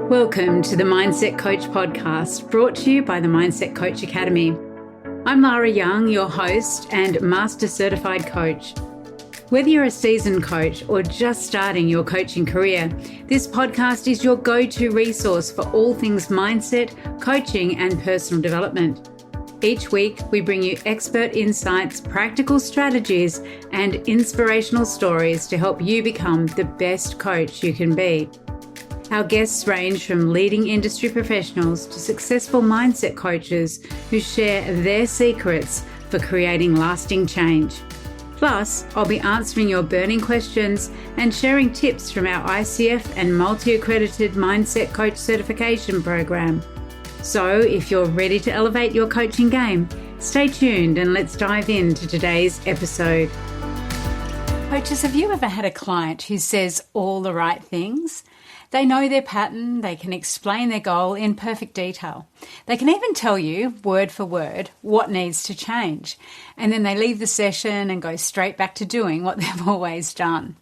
Welcome to the Mindset Coach podcast, brought to you by the Mindset Coach Academy. I'm Lara Young, your host and Master Certified Coach. Whether you're a seasoned coach or just starting your coaching career, this podcast is your go-to resource for all things mindset, coaching, and personal development. Each week, we bring you expert insights, practical strategies, and inspirational stories to help you become the best coach you can be. Our guests range from leading industry professionals to successful mindset coaches who share their secrets for creating lasting change. Plus, I'll be answering your burning questions and sharing tips from our ICF and multi-accredited Mindset Coach certification program. So, if you're ready to elevate your coaching game, stay tuned and let's dive into today's episode. Coaches, have you ever had a client who says all the right things? They know their pattern, they can explain their goal in perfect detail. They can even tell you, word for word, what needs to change. And then they leave the session and go straight back to doing what they've always done.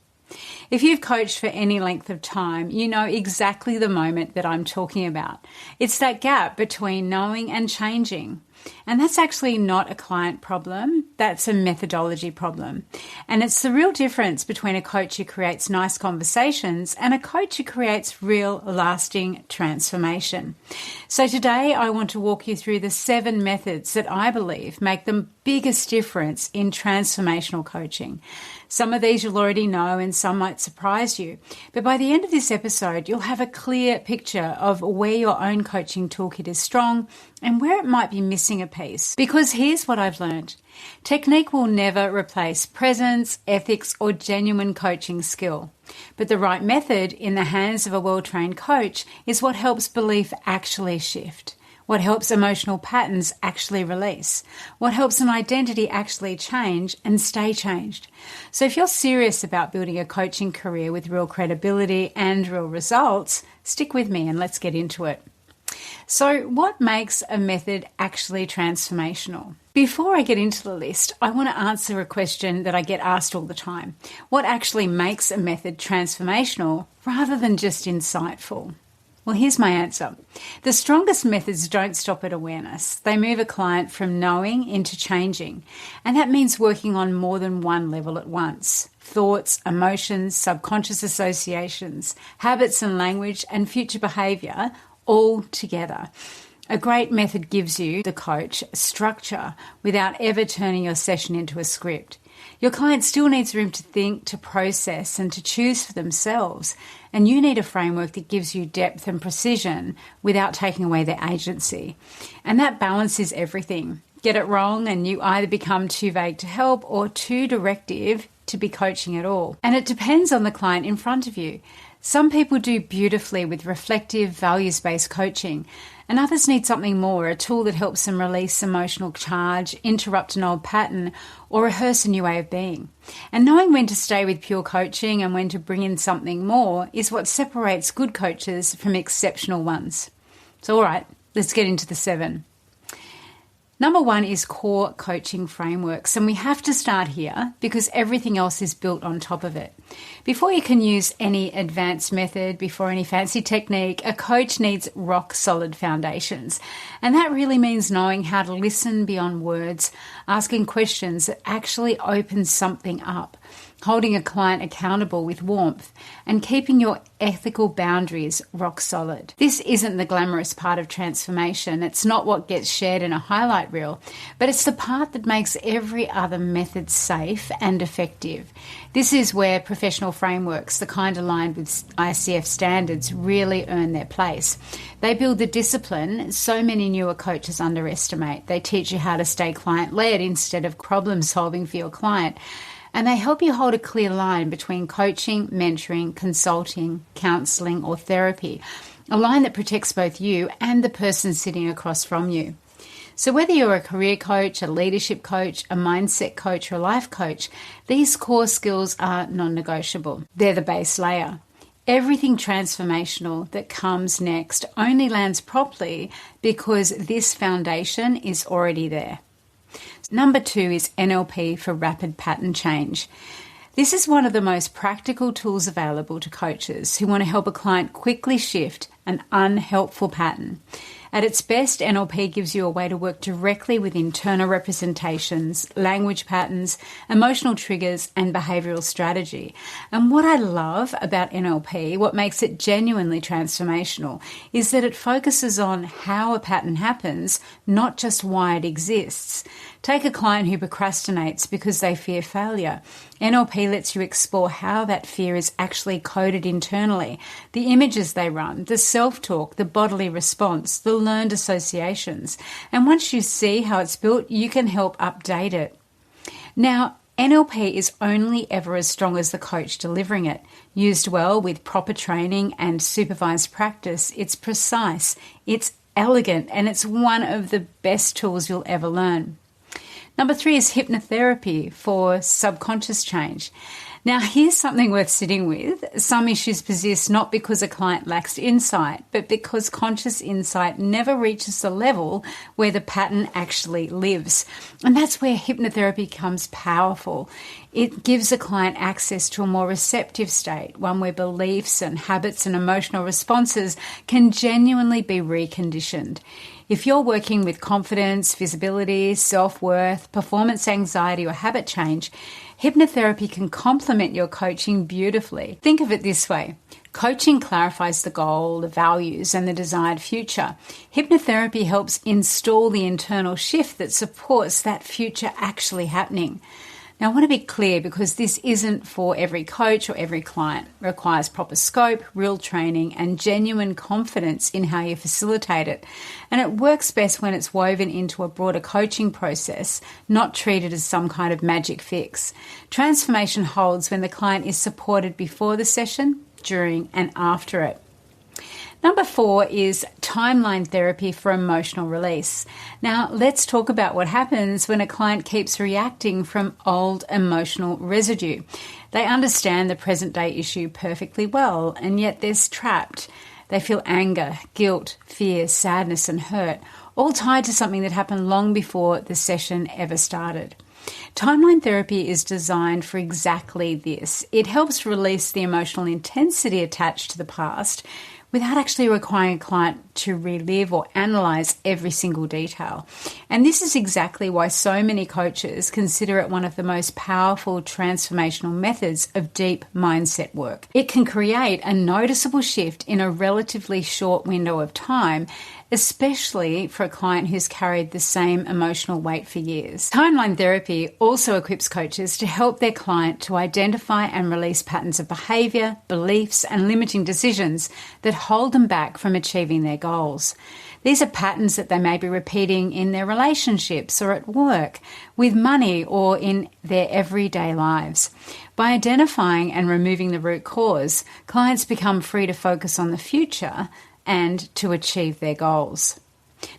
If you've coached for any length of time, you know exactly the moment that I'm talking about. It's that gap between knowing and changing. And that's actually not a client problem, that's a methodology problem. And it's the real difference between a coach who creates nice conversations and a coach who creates real lasting transformation. So today I want to walk you through the 7 methods that I believe make the biggest difference in transformational coaching. Some of these you'll already know and some might surprise you. But by the end of this episode, you'll have a clear picture of where your own coaching toolkit is strong and where it might be missing a piece. Because here's what I've learned. Technique will never replace presence, ethics, or genuine coaching skill. But the right method in the hands of a well-trained coach is what helps belief actually shift. What helps emotional patterns actually release. What helps an identity actually change and stay changed. So if you're serious about building a coaching career with real credibility and real results, stick with me and let's get into it. So what makes a method actually transformational? Before I get into the list, I want to answer a question that I get asked all the time. What actually makes a method transformational rather than just insightful? Well, here's my answer. The strongest methods don't stop at awareness. They move a client from knowing into changing. And that means working on more than one level at once. Thoughts, emotions, subconscious associations, habits and language, and future behaviour all together. A great method gives you, the coach, structure without ever turning your session into a script. Your client still needs room to think, to process, and to choose for themselves. And you need a framework that gives you depth and precision without taking away their agency. And that balance is everything. Get it wrong and you either become too vague to help or too directive to be coaching at all. And it depends on the client in front of you. Some people do beautifully with reflective, values-based coaching, and others need something more, a tool that helps them release emotional charge, interrupt an old pattern, or rehearse a new way of being. And knowing when to stay with pure coaching and when to bring in something more is what separates good coaches from exceptional ones. So all right, let's get into the 7. Number 1 is core coaching frameworks, and we have to start here because everything else is built on top of it. Before you can use any advanced method, before any fancy technique, a coach needs rock-solid foundations. And that really means knowing how to listen beyond words, asking questions that actually open something up, holding a client accountable with warmth, and keeping your ethical boundaries rock solid. This isn't the glamorous part of transformation. It's not what gets shared in a highlight reel, but it's the part that makes every other method safe and effective. This is where professional frameworks, the kind aligned with ICF standards, really earn their place. They build the discipline so many newer coaches underestimate. They teach you how to stay client-led instead of problem-solving for your client. And they help you hold a clear line between coaching, mentoring, consulting, counselling, or therapy, a line that protects both you and the person sitting across from you. So whether you're a career coach, a leadership coach, a mindset coach, or a life coach, these core skills are non-negotiable. They're the base layer. Everything transformational that comes next only lands properly because this foundation is already there. Number 2 is NLP for rapid pattern change. This is one of the most practical tools available to coaches who want to help a client quickly shift an unhelpful pattern. At its best, NLP gives you a way to work directly with internal representations, language patterns, emotional triggers, and behavioural strategy. And what I love about NLP, what makes it genuinely transformational, is that it focuses on how a pattern happens, not just why it exists. Take a client who procrastinates because they fear failure. NLP lets you explore how that fear is actually coded internally, the images they run, the self-talk, the bodily response, the learned associations. And once you see how it's built, you can help update it. Now, NLP is only ever as strong as the coach delivering it. Used well with proper training and supervised practice, it's precise, it's elegant, and it's one of the best tools you'll ever learn. Number 3 is hypnotherapy for subconscious change. Now, here's something worth sitting with. Some issues persist not because a client lacks insight, but because conscious insight never reaches the level where the pattern actually lives. And that's where hypnotherapy becomes powerful. It gives a client access to a more receptive state, one where beliefs and habits and emotional responses can genuinely be reconditioned. If you're working with confidence, visibility, self-worth, performance anxiety, or habit change, hypnotherapy can complement your coaching beautifully. Think of it this way. Coaching clarifies the goal, the values, and the desired future. Hypnotherapy helps install the internal shift that supports that future actually happening. Now, I want to be clear because this isn't for every coach or every client. It requires proper scope, real training, and genuine confidence in how you facilitate it. And it works best when it's woven into a broader coaching process, not treated as some kind of magic fix. Transformation holds when the client is supported before the session, during, and after it. Number 4 is timeline therapy for emotional release. Now, let's talk about what happens when a client keeps reacting from old emotional residue. They understand the present day issue perfectly well, and yet they're trapped. They feel anger, guilt, fear, sadness, and hurt, all tied to something that happened long before the session ever started. Timeline therapy is designed for exactly this. It helps release the emotional intensity attached to the past without actually requiring a client to relive or analyze every single detail. And this is exactly why so many coaches consider it one of the most powerful transformational methods of deep mindset work. It can create a noticeable shift in a relatively short window of time, especially for a client who's carried the same emotional weight for years. Timeline therapy also equips coaches to help their client to identify and release patterns of behavior, beliefs, and limiting decisions that hold them back from achieving their goals. These are patterns that they may be repeating in their relationships or at work, with money, or in their everyday lives. By identifying and removing the root cause, clients become free to focus on the future and to achieve their goals.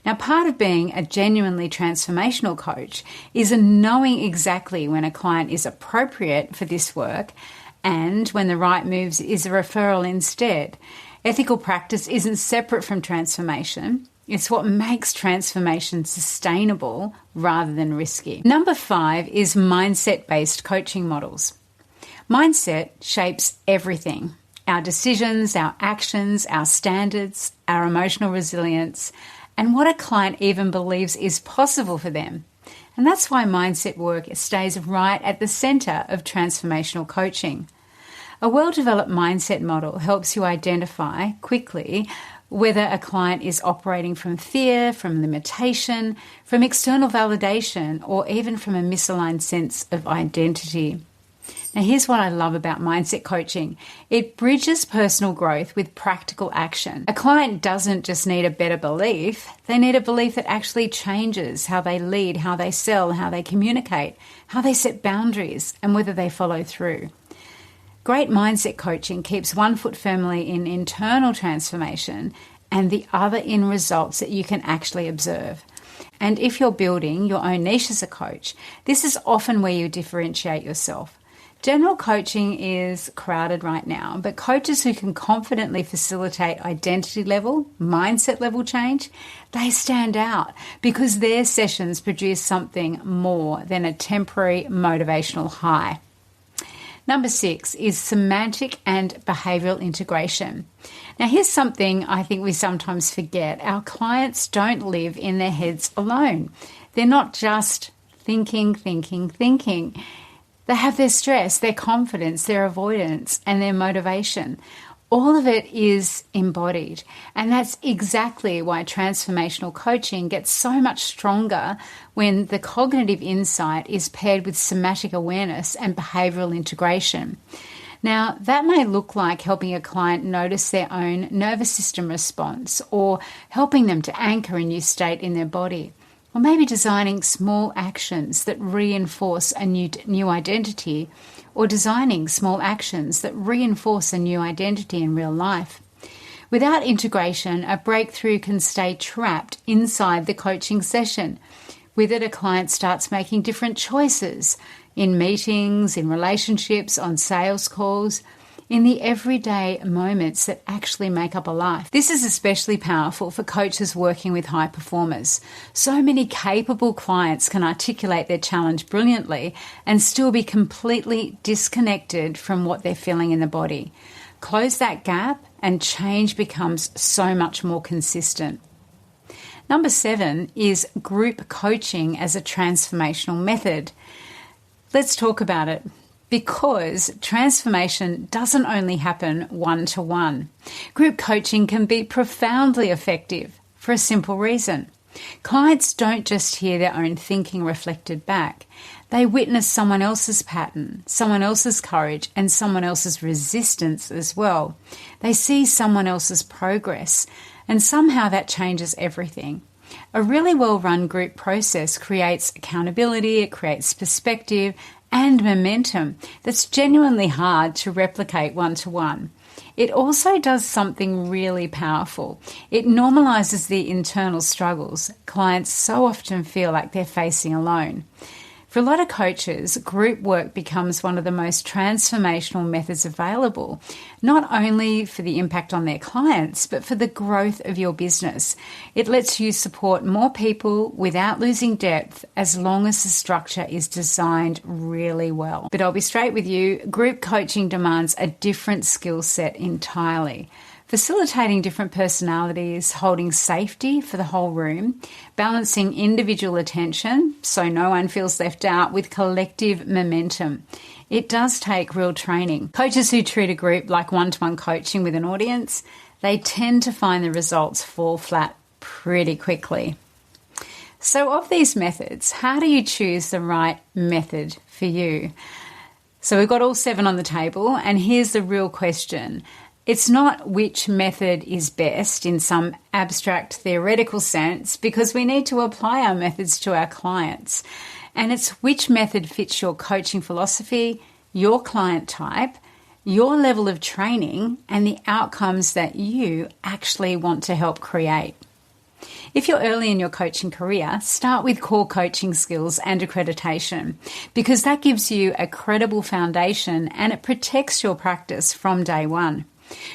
Now, part of being a genuinely transformational coach is knowing exactly when a client is appropriate for this work and when the right moves is a referral instead. Ethical practice isn't separate from transformation. It's what makes transformation sustainable rather than risky. Number 5 is mindset-based coaching models. Mindset shapes everything. Our decisions, our actions, our standards, our emotional resilience, and what a client even believes is possible for them. And that's why mindset work stays right at the center of transformational coaching. A well-developed mindset model helps you identify quickly whether a client is operating from fear, from limitation, from external validation, or even from a misaligned sense of identity. Now, here's what I love about mindset coaching. It bridges personal growth with practical action. A client doesn't just need a better belief. They need a belief that actually changes how they lead, how they sell, how they communicate, how they set boundaries, and whether they follow through. Great mindset coaching keeps one foot firmly in internal transformation and the other in results that you can actually observe. And if you're building your own niche as a coach, this is often where you differentiate yourself. General coaching is crowded right now, but coaches who can confidently facilitate identity level, mindset level change, they stand out because their sessions produce something more than a temporary motivational high. Number 6 is somatic and behavioural integration. Now, here's something I think we sometimes forget. Our clients don't live in their heads alone. They're not just thinking. They have their stress, their confidence, their avoidance, and their motivation. All of it is embodied. And that's exactly why transformational coaching gets so much stronger when the cognitive insight is paired with somatic awareness and behavioural integration. Now, that may look like helping a client notice their own nervous system response, or helping them to anchor a new state in their body, or maybe designing small actions that reinforce a new identity, or designing small actions that reinforce a new identity in real life. Without integration, a breakthrough can stay trapped inside the coaching session. With it, a client starts making different choices in meetings, in relationships, on sales calls, in the everyday moments that actually make up a life. This is especially powerful for coaches working with high performers. So many capable clients can articulate their challenge brilliantly and still be completely disconnected from what they're feeling in the body. Close that gap and change becomes so much more consistent. Number 7 is group coaching as a transformational method. Let's talk about it. Because transformation doesn't only happen one-to-one. Group coaching can be profoundly effective for a simple reason. Clients don't just hear their own thinking reflected back. They witness someone else's pattern, someone else's courage, and someone else's resistance as well. They see someone else's progress, and somehow that changes everything. A really well-run group process creates accountability, it creates perspective, and momentum that's genuinely hard to replicate one-to-one. It also does something really powerful. It normalizes the internal struggles clients so often feel like they're facing alone. For a lot of coaches, group work becomes one of the most transformational methods available, not only for the impact on their clients, but for the growth of your business. It lets you support more people without losing depth, as long as the structure is designed really well. But I'll be straight with you, group coaching demands a different skill set entirely. Facilitating different personalities, holding safety for the whole room, balancing individual attention so no one feels left out with collective momentum. It does take real training. Coaches who treat a group like one-to-one coaching with an audience, they tend to find the results fall flat pretty quickly. So of these methods, how do you choose the right method for you? So we've got all 7 on the table, and here's the real question. It's not which method is best in some abstract theoretical sense, because we need to apply our methods to our clients. And it's which method fits your coaching philosophy, your client type, your level of training, and the outcomes that you actually want to help create. If you're early in your coaching career, start with core coaching skills and accreditation, because that gives you a credible foundation and it protects your practice from day one.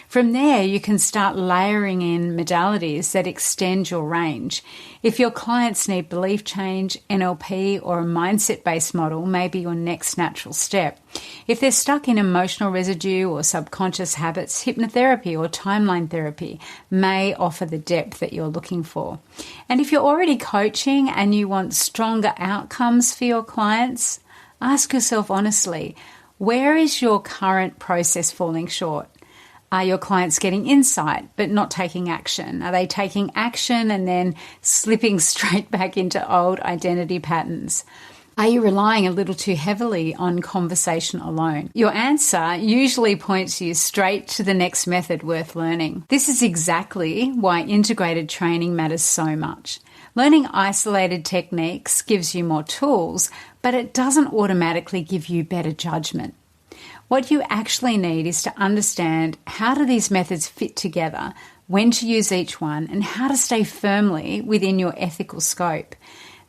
From there, you can start layering in modalities that extend your range. If your clients need belief change, NLP, or a mindset-based model may be your next natural step. If they're stuck in emotional residue or subconscious habits, hypnotherapy or timeline therapy may offer the depth that you're looking for. And if you're already coaching and you want stronger outcomes for your clients, ask yourself honestly, where is your current process falling short? Are your clients getting insight but not taking action? Are they taking action and then slipping straight back into old identity patterns? Are you relying a little too heavily on conversation alone? Your answer usually points you straight to the next method worth learning. This is exactly why integrated training matters so much. Learning isolated techniques gives you more tools, but it doesn't automatically give you better judgment. What you actually need is to understand how do these methods fit together, when to use each one, and how to stay firmly within your ethical scope.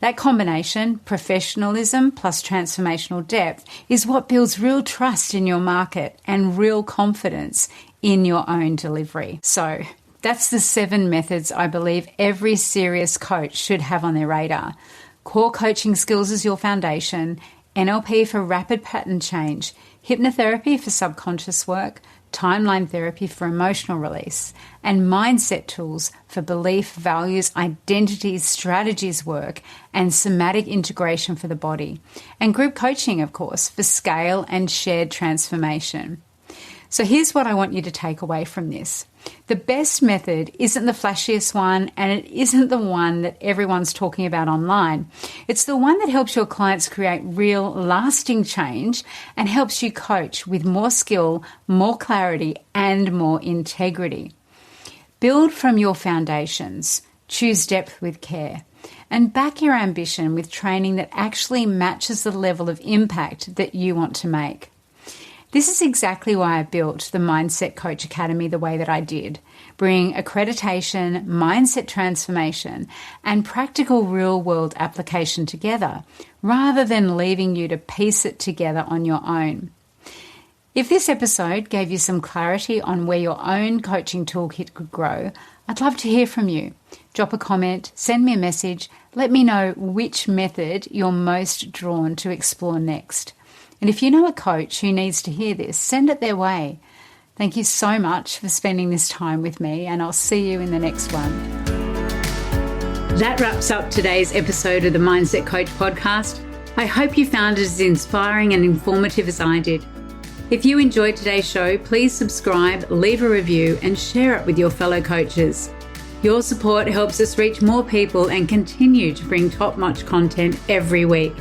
That combination, professionalism plus transformational depth, is what builds real trust in your market and real confidence in your own delivery. So that's the 7 methods I believe every serious coach should have on their radar. Core coaching skills as your foundation, NLP for rapid pattern change, hypnotherapy for subconscious work, timeline therapy for emotional release, and mindset tools for belief, values, identities, strategies work, and somatic integration for the body, and group coaching, of course, for scale and shared transformation. So here's what I want you to take away from this. The best method isn't the flashiest one, and it isn't the one that everyone's talking about online. It's the one that helps your clients create real, lasting change and helps you coach with more skill, more clarity, and more integrity. Build from your foundations, choose depth with care, and back your ambition with training that actually matches the level of impact that you want to make. This is exactly why I built the Mindset Coach Academy the way that I did, bringing accreditation, mindset transformation, and practical real-world application together, rather than leaving you to piece it together on your own. If this episode gave you some clarity on where your own coaching toolkit could grow, I'd love to hear from you. Drop a comment, send me a message, let me know which method you're most drawn to explore next. And if you know a coach who needs to hear this, send it their way. Thank you so much for spending this time with me, and I'll see you in the next one. That wraps up today's episode of the Mindset Coach podcast. I hope you found it as inspiring and informative as I did. If you enjoyed today's show, please subscribe, leave a review, and share it with your fellow coaches. Your support helps us reach more people and continue to bring top-notch content every week.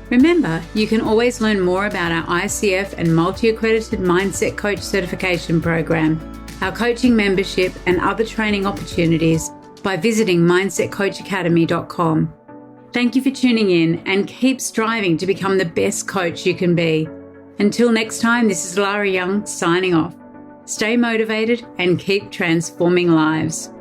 Remember, you can always learn more about our ICF and multi-accredited Mindset Coach certification program, our coaching membership, and other training opportunities by visiting mindsetcoachacademy.com. Thank you for tuning in, and keep striving to become the best coach you can be. Until next time, this is Lara Young signing off. Stay motivated and keep transforming lives.